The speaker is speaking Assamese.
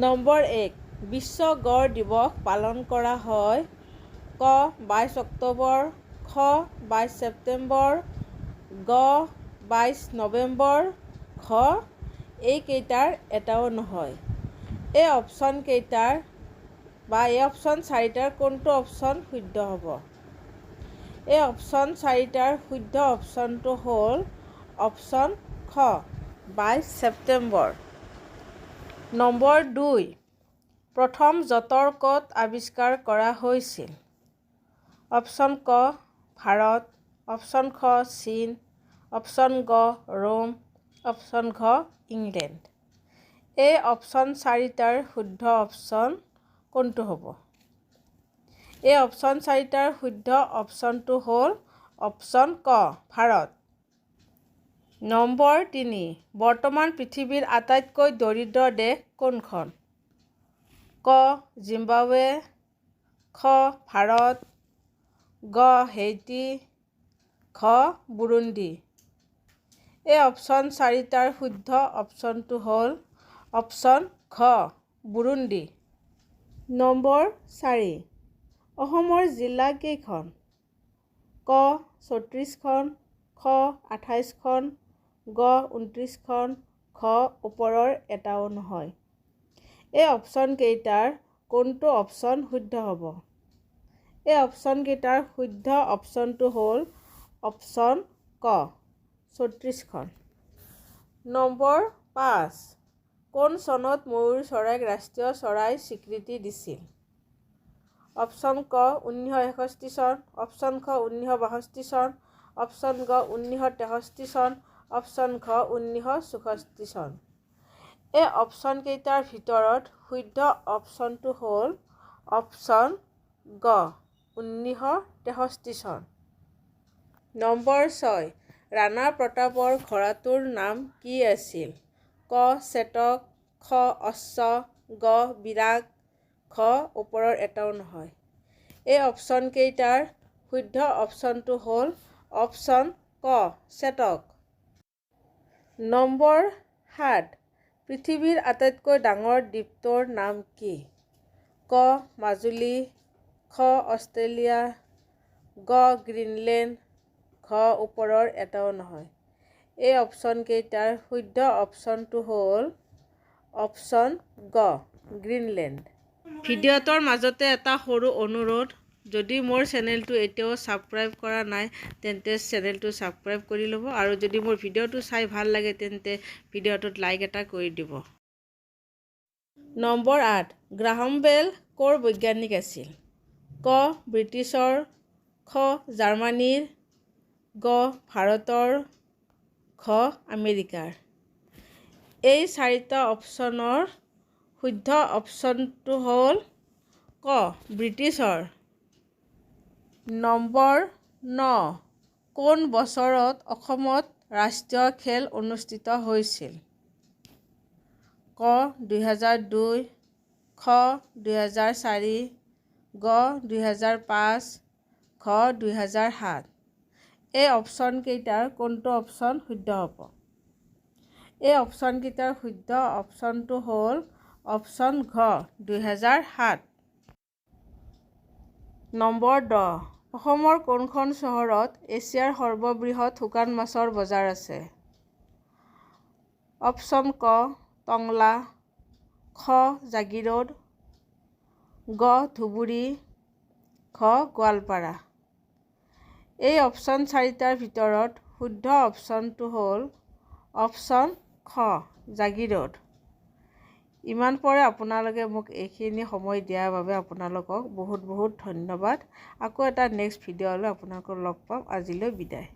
নম্বৰ 1 বিশ্ব গড় দিৱস পালন কৰা হয় ক 22 অক্টোবৰ খ 22 ছেপ্টেম্বৰ গ 22 নৱেম্বৰ খ এইকেইটাৰ এটাও নহয়। এই অপশ্যন চাৰিটাৰ কোনটো অপশ্যন শুদ্ধ হ'ব? এই অপশ্যন চাৰিটাৰ শুদ্ধ অপশ্যনটো হ'ল অপশ্যন খ 22 ছেপ্টেম্বৰ। নম্বৰ 2 প্ৰথম যঁতৰ ক'ত আৱিষ্কাৰ কৰা হৈছিল? অপশ্যন ক ভাৰত, অপশ্যন খ চীন, অপশ্যন গ ৰোম, অপশ্যন ঘ ইংলেণ্ড। এই অপশ্যন চাৰিটাৰ শুদ্ধ অপশ্যন কোনটো হ'ব? এই অপশ্যন চাৰিটাৰ শুদ্ধ অপশ্যনটো হ'ল অপশ্যন ক ভাৰত। নম্বৰ 3 বৰ্তমান পৃথিৱীৰ আটাইতকৈ দৰিদ্ৰ দেশ কোনখন? ক জিম্বাবৱে, খ ভাৰত, গ হেইটি, ঘ বুৰুণ্ডি। এই অপশ্যন চাৰিটাৰ শুদ্ধ অপশ্যনটো হ'ল অপশ্যন ঘ বুৰুণ্ডি। নম্বৰ 4 অসমৰ জিলা কেইখন? ক 34খন, খ 28খন, গ 29খন, ঘ ওপৰৰ এটাও নহয়। এই অপশ্যন কেইটাৰ কোনটো অপশ্যন শুদ্ধ হ'ব? এই অপশ্যন কেইটাৰ শুদ্ধ অপশ্যনটো হ'ল অপশ্যন ক 34খন। নম্বৰ 5 কোন চনত ময়ূৰ চৰাইক ৰাষ্ট্ৰীয় চৰাই স্বীকৃতি দিছিল? অপশ্যন ক 1961 চন, অপশ্যন খ 1962 চন, অপশ্যন গ 1963 চন, অপশ্যন ঘ 1964 চন। এই অপশ্যন কেইটাৰ ভিতৰত শুদ্ধ অপশ্যনটো হ'ল অপশ্যন গ 1963 চন। নম্বৰ 6 ৰাণা প্ৰতাপৰ ঘোঁৰাটোৰ নাম কি আছিল? ক চেতক, খ অশ্ব, গ বিৰাগ, ঘ ওপৰৰ এটাও নহয়। এই অপশ্যন কেইটাৰ শুদ্ধ অপশ্যনটো হ'ল অপশ্যন ক চেতক। নম্বৰ 7 পৃথিৱীৰ আটাইতকৈ ডাঙৰ দ্বীপটোৰ নাম কি? ক মাজুলী, খ অষ্ট্ৰেলিয়া, গ গ্ৰীণলেণ্ড, ঘ ওপৰৰ এটাও নহয়। এই অপশ্যন কেইটাৰ শুদ্ধ অপশ্যনটো হ'ল অপশ্যন গ গ্ৰীণলেণ্ড। ভিডিঅ'টোৰ মাজতে এটা সৰু অনুৰোধ, যদি মোৰ চেনেলটো এতিয়াও ছাবস্ক্ৰাইব কৰা নাই তেন্তে চেনেলটো ছাবস্ক্ৰাইব কৰি ল'ব আৰু যদি মোৰ ভিডিঅ'টো চাই ভাল লাগে তেন্তে ভিডিঅ'টোত লাইক এটা কৰি দিব। নম্বৰ 8 গ্ৰাহাম বেল ক'ৰ বৈজ্ঞানিক আছিল? ক ব্ৰিটিছৰ, খ জাৰ্মানীৰ, গ ভাৰতৰ, ঘ আমেৰিকাৰ। এই চাৰিটা অপশ্যনৰ শুদ্ধ অপশ্যনটো হ'ল ক ব্ৰিটিছৰ। নম্বৰ 9 কোন বছৰত অসমত ৰাষ্ট্ৰীয় খেল অনুষ্ঠিত হৈছিল? ক 2002, খ 2004, গ 2005, ঘ 2007। এই অপশ্যন কেইটাৰ কোনটো অপশ্যন শুদ্ধ হ'ব? এই অপশ্যন কেইটাৰ শুদ্ধ অপশ্যনটো হ'ল অপশ্যন ঘ 2007। নম্বৰ 10 অসমৰ কোনখন চহৰত এছিয়াৰ সৰ্ববৃহৎ শুকান মাছৰ বজাৰ আছে? অপশ্যন ক টংলা, খ জাগিৰোড, গ ধুবুৰী, ঘ গোৱালপাৰা। এই অপশ্যন চাৰিটাৰ ভিতৰত শুদ্ধ অপশ্যনটো হ'ল অপশ্যন খ জাগিৰোড। ইমান পৰে আপোনালোকে মোক এইখিনি সময় দিয়াৰ বাবে আপোনালোকক বহুত বহুত ধন্যবাদ। আকৌ এটা নেক্সট ভিডিঅ'লৈ আপোনালোকক লগ পাম। আজিলৈ বিদায়।